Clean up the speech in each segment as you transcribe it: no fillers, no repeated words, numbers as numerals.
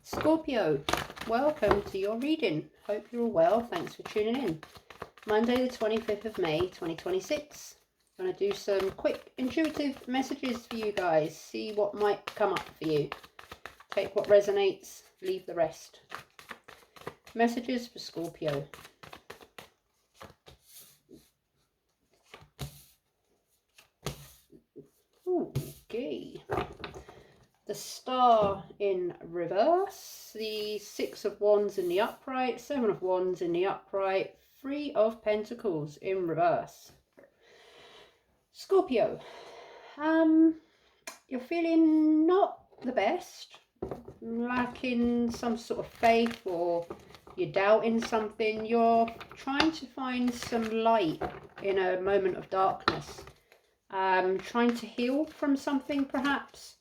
Scorpio, welcome to your reading. Hope you're all well. Thanks for tuning in. Monday the 25th of May 2026. I'm going to do some quick intuitive messages for you guys. See what might come up for you. Take what resonates, leave the rest. Messages for Scorpio. Okay. The Star in reverse, the Six of Wands in the upright, Seven of Wands in the upright, Three of Pentacles in reverse. Scorpio, you're feeling not the best, lacking some sort of faith, or you're doubting something. You're trying to find some light in a moment of darkness, trying to heal from something perhaps.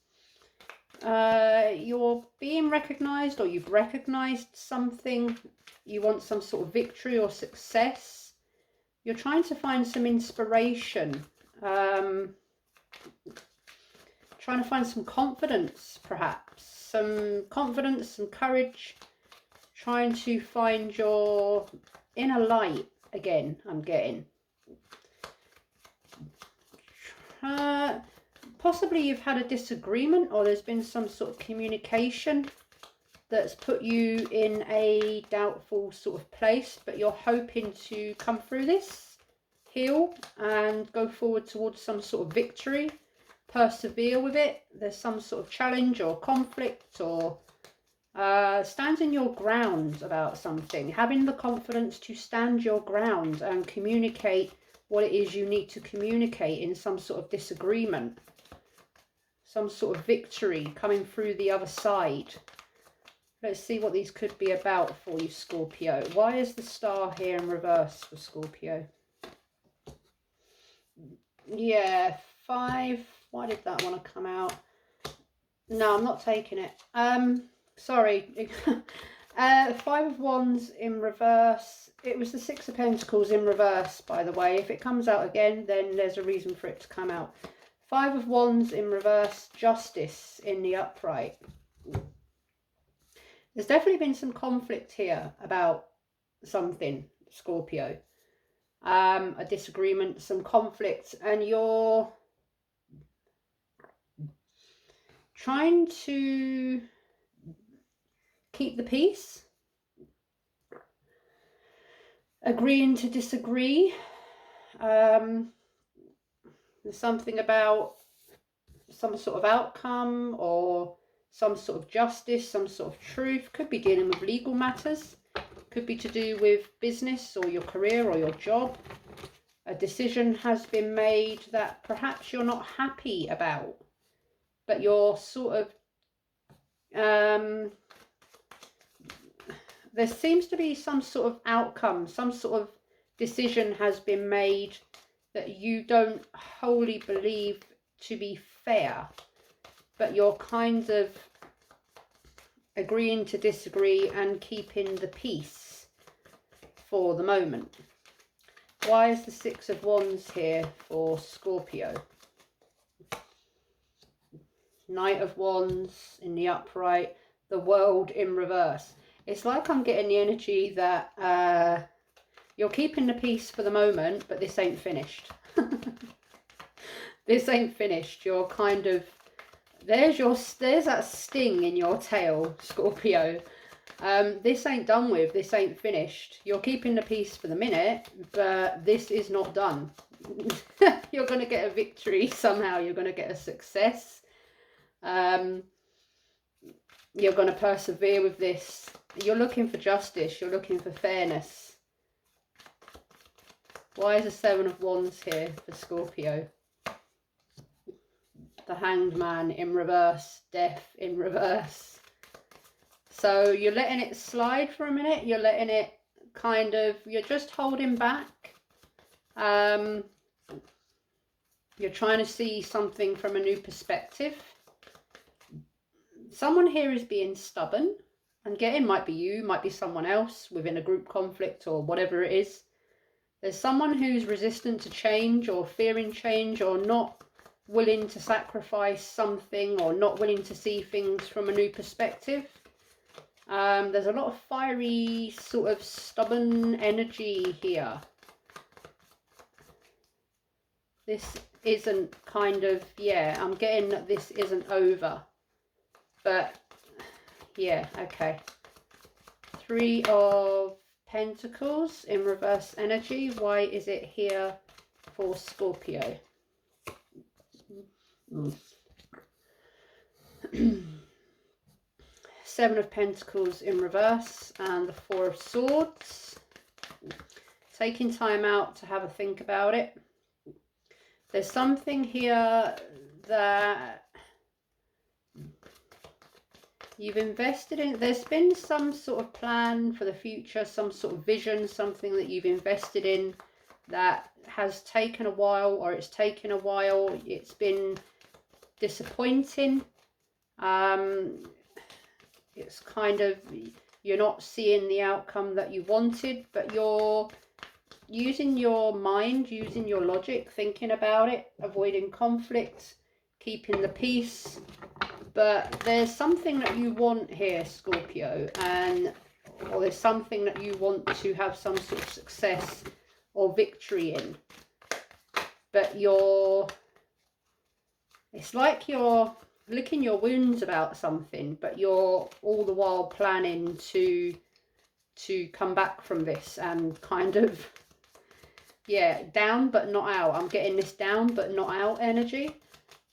You're being recognized, or you've recognized something. You want some sort of victory or success. You're trying to find some inspiration, trying to find some confidence, perhaps some confidence, some courage, trying to find your inner light again. I'm getting possibly you've had a disagreement, or there's been some sort of communication that's put you in a doubtful sort of place, but you're hoping to come through this, heal, and go forward towards some sort of victory, persevere with it. There's some sort of challenge or conflict, or standing your ground about something, having the confidence to stand your ground and communicate what it is you need to communicate in some sort of disagreement. Some sort of victory coming through the other side. Let's see what these could be about for you, Scorpio. Why is the Star here in reverse for Scorpio? Yeah, 5. Why did that want to come out? No, I'm not taking it. Sorry. 5 of Wands in reverse. It was the 6 of Pentacles in reverse, by the way. If it comes out again, then there's a reason for it to come out. 5 of Wands in reverse, Justice in the upright. There's definitely been some conflict here about something, Scorpio. A disagreement, some conflict, and you're trying to keep the peace, agreeing to disagree. There's something about some sort of outcome, or some sort of justice, some sort of truth. Could be dealing with legal matters. Could be to do with business or your career or your job. A decision has been made that perhaps you're not happy about, but you're sort of... there seems to be some sort of outcome, some sort of decision has been made that you don't wholly believe to be fair, but you're kind of agreeing to disagree and keeping the peace for the moment. Why is the 6 of Wands here for Scorpio? Knight of Wands in the upright, the World in reverse. It's like I'm getting the energy that you're keeping the peace for the moment, but this ain't finished. This ain't finished. You're kind of... There's that sting in your tail, Scorpio. This ain't done with. This ain't finished. You're keeping the peace for the minute, but this is not done. You're going to get a victory somehow. You're going to get a success. You're going to persevere with this. You're looking for justice. You're looking for fairness. Why is the 7 of Wands here for Scorpio? The Hanged Man in reverse, Death in reverse. So you're letting it slide for a minute. You're letting it kind of... You're just holding back. You're trying to see something from a new perspective. Someone here is being stubborn. And getting, might be you, might be someone else within a group conflict or whatever it is. There's someone who's resistant to change, or fearing change, or not willing to sacrifice something or not willing to see things from a new perspective. There's a lot of fiery, sort of stubborn energy here. This isn't kind of, yeah, I'm getting that this isn't over. But, yeah, okay. 3 of Pentacles in reverse energy. Why is it here for Scorpio? 7 of Pentacles in reverse and the 4 of Swords. Taking time out to have a think about it. There's something here that you've invested in. There's been some sort of plan for the future, some sort of vision, something that you've invested in that has taken a while, or it's taken a while. It's been disappointing. It's kind of, you're not seeing the outcome that you wanted, but you're using your mind, using your logic, thinking about it, avoiding conflict, keeping the peace. But there's something that you want here, Scorpio, or there's something that you want to have some sort of success or victory in. But it's like you're licking your wounds about something, but you're all the while planning to come back from this and kind of, yeah, down but not out. I'm getting this down but not out energy.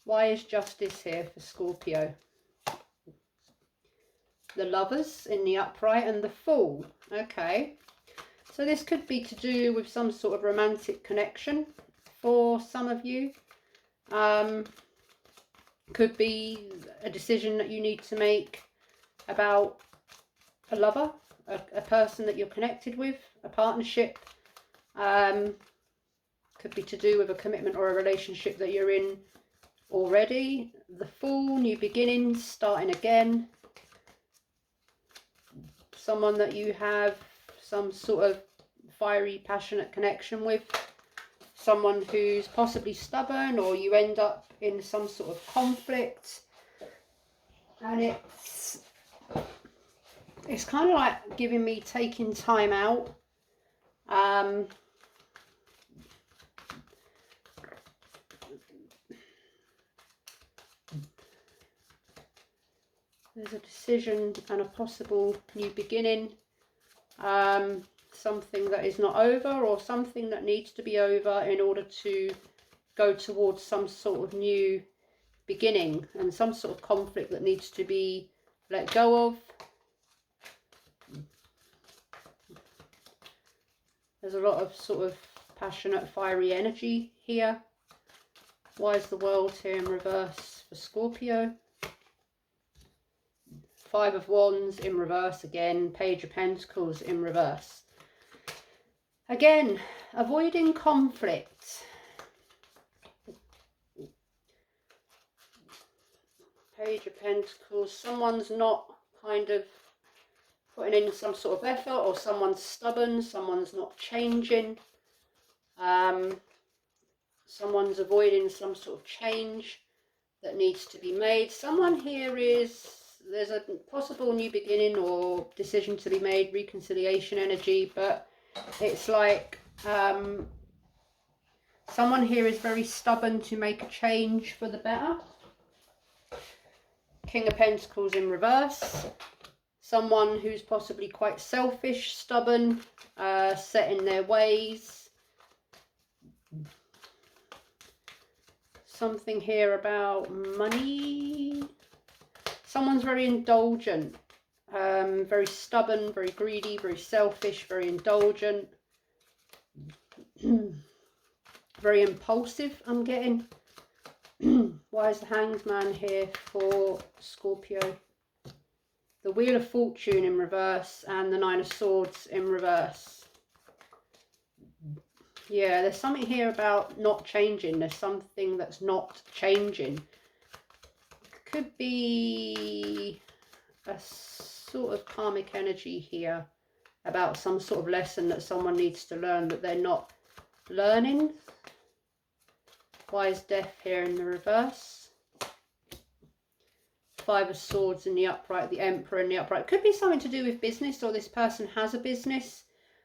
Why is Justice here for Scorpio? The Lovers in the upright and the Fool. Okay. So this could be to do with some sort of romantic connection for some of you. Could be a decision that you need to make about a lover, a person that you're connected with, a partnership. Could be to do with a commitment or a relationship that you're in already. The Fool, new beginnings, starting again. Someone that you have some sort of fiery, passionate connection with. Someone who's possibly stubborn, or you end up in some sort of conflict. And it's kind of like giving me taking time out. There's a decision and a possible new beginning. Something that is not over, or something that needs to be over in order to go towards some sort of new beginning, and some sort of conflict that needs to be let go of. There's a lot of sort of passionate, fiery energy here. Why is the World here in reverse for Scorpio? 5 of Wands in reverse again. Page of Pentacles in reverse. Again, avoiding conflict. Page of Pentacles. Someone's not kind of putting in some sort of effort, or someone's stubborn, someone's not changing. Someone's avoiding some sort of change that needs to be made. Someone here there's a possible new beginning or decision to be made, reconciliation energy, but it's like someone here is very stubborn to make a change for the better. King of Pentacles in reverse. Someone who's possibly quite selfish, stubborn, set in their ways. Something here about money. Someone's very indulgent, very stubborn, very greedy, very selfish, very indulgent. Very impulsive, I'm getting. Why is the Hanged Man here for Scorpio? The Wheel of Fortune in reverse and the 9 of Swords in reverse. Yeah, there's something here about not changing. There's something that's not changing. Could be a sort of karmic energy here about some sort of lesson that someone needs to learn that they're not learning. Why is Death here in the reverse? Five of Swords in the upright, the Emperor in the upright. Could be something to do with business, or this person has a business,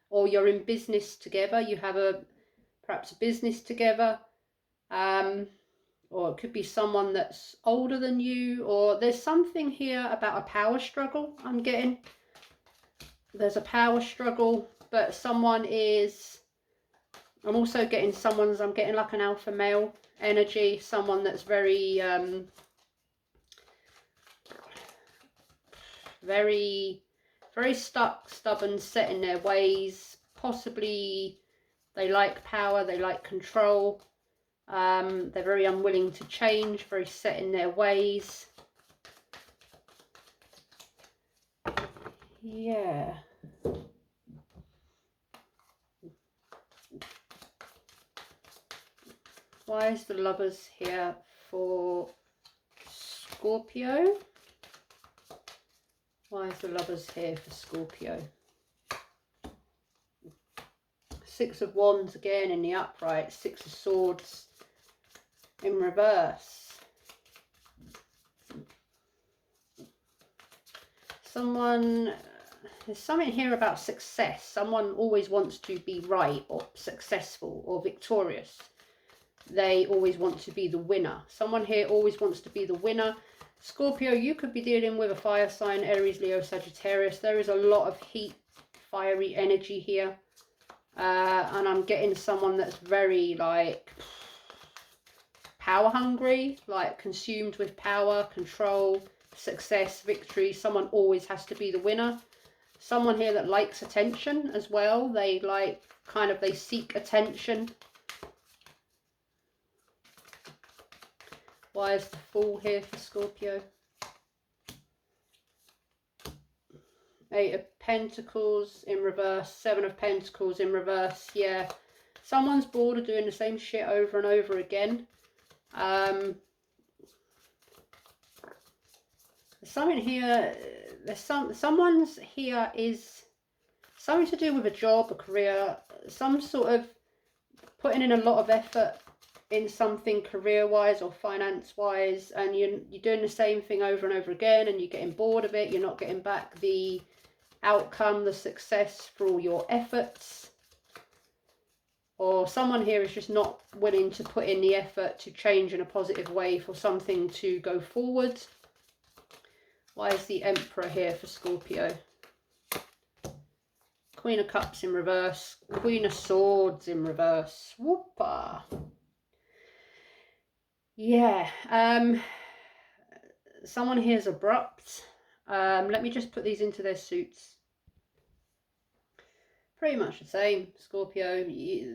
or you're in business together. You have perhaps a business together. Or it could be someone that's older than you, or there's something here about a power struggle. I'm getting there's a power struggle, but someone is, I'm also getting I'm getting like an alpha male energy, someone that's very very stuck, stubborn, set in their ways. Possibly they like power, they like control. They're very unwilling to change, very set in their ways. Yeah. Why is the Lovers here for Scorpio? Why is the Lovers here for Scorpio? Six of Wands again in the upright. Six of Swords in reverse. There's something here about success. Someone always wants to be right or successful or victorious. They always want to be the winner. Someone here always wants to be the winner. Scorpio, you could be dealing with a fire sign, Aries, Leo, Sagittarius. There is a lot of heat, fiery energy here. And I'm getting someone that's very like power hungry, like consumed with power, control, success, victory. Someone always has to be the winner. Someone here that likes attention as well. They like they seek attention. Why is the Fool here for Scorpio? Eight of Pentacles in reverse, Seven of Pentacles in reverse. Yeah, someone's bored of doing the same shit over and over again. Something here, someone's here is something to do with a job, a career, some sort of putting in a lot of effort in something career-wise or finance-wise, and you're doing the same thing over and over again, and you're getting bored of it. You're not getting back the outcome, the success for all your efforts. Or someone here is just not willing to put in the effort to change in a positive way for something to go forward. Why is the Emperor here for Scorpio? Queen of Cups in reverse, Queen of Swords in reverse. Whoopa. Yeah, someone here is abrupt. Let me just put these into their suits. Pretty much the same, Scorpio.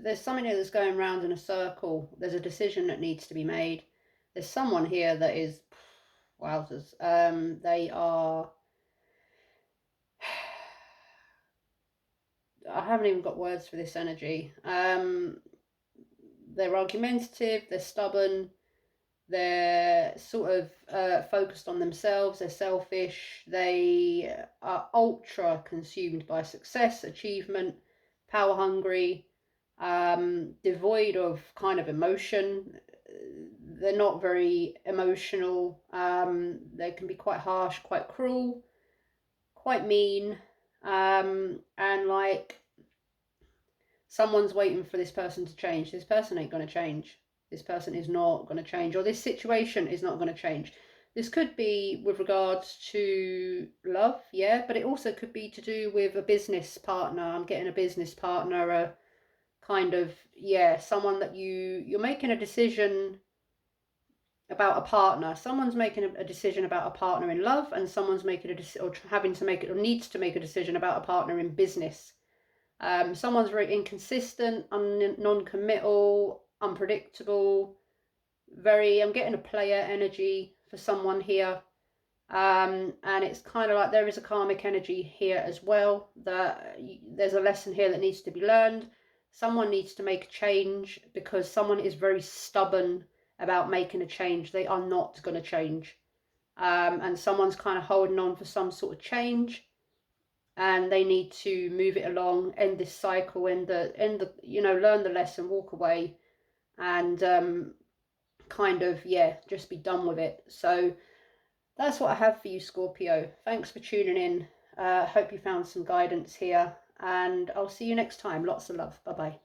There's something here that's going round in a circle. There's a decision that needs to be made. There's someone here that is, wowzers, they are, I haven't even got words for this energy. They're argumentative, they're stubborn, they're sort of focused on themselves, they're selfish, they are ultra consumed by success, achievement, power hungry, devoid of emotion. They're not very emotional. They can be quite harsh, quite cruel, quite mean, and like someone's waiting for this person to change. This person ain't going to change. This person is not going to change, or this situation is not going to change. This could be with regards to love, yeah, but it also could be to do with a business partner. I'm getting a business partner, a someone that you're making a decision about a partner. Someone's making a decision about a partner in love, and someone's making a decision, or having to make it, or needs to make a decision about a partner in business. Someone's very inconsistent, non-committal, unpredictable, I'm getting a player energy for someone here. And it's like there is a karmic energy here as well, that there's a lesson here that needs to be learned. Someone needs to make a change because someone is very stubborn about making a change. They are not going to change. And someone's holding on for some sort of change, and they need to move it along, end this cycle, learn the lesson, walk away, and kind of, yeah, just be done with it. So that's what I have for you, Scorpio. Thanks for tuning in. Hope you found some guidance here, and I'll see you next time. Lots of love. Bye bye.